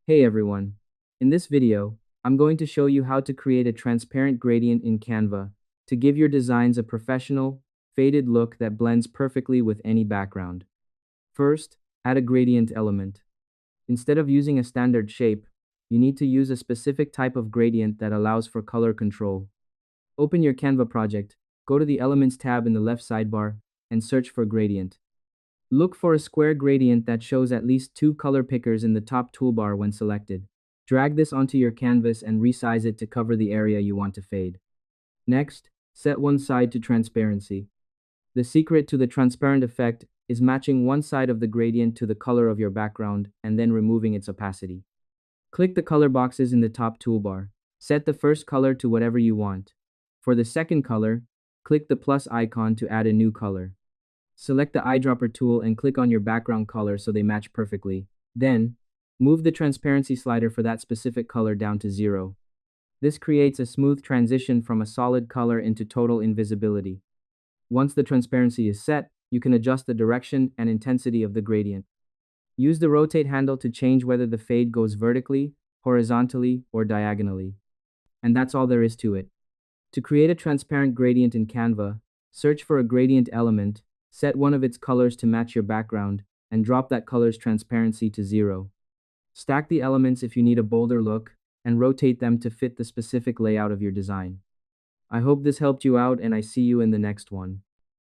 Hey everyone. In this video, I'm going to show you how to create a transparent gradient in Canva to give your designs a professional, faded look that blends perfectly with any background. First, add a gradient element. Instead of using a standard shape, you need to use a specific type of gradient that allows for color control. Open your Canva project, go to the Elements tab in the left sidebar, and search for gradient. Look for a square gradient that shows at least two color pickers in the top toolbar when selected. Drag this onto your canvas and resize it to cover the area you want to fade. Next, set one side to transparency. The secret to the transparent effect is matching one side of the gradient to the color of your background and then removing its opacity. Click the color boxes in the top toolbar. Set the first color to whatever you want. For the second color, click the plus icon to add a new color. Select the eyedropper tool and click on your background color so they match perfectly. Then, move the transparency slider for that specific color down to 0. This creates a smooth transition from a solid color into total invisibility. Once the transparency is set, you can adjust the direction and intensity of the gradient. Use the rotate handle to change whether the fade goes vertically, horizontally, or diagonally. And that's all there is to it. To create a transparent gradient in Canva, search for a gradient element, set one of its colors to match your background, and drop that color's transparency to 0. Stack the elements if you need a bolder look, and rotate them to fit the specific layout of your design. I hope this helped you out and I see you in the next one.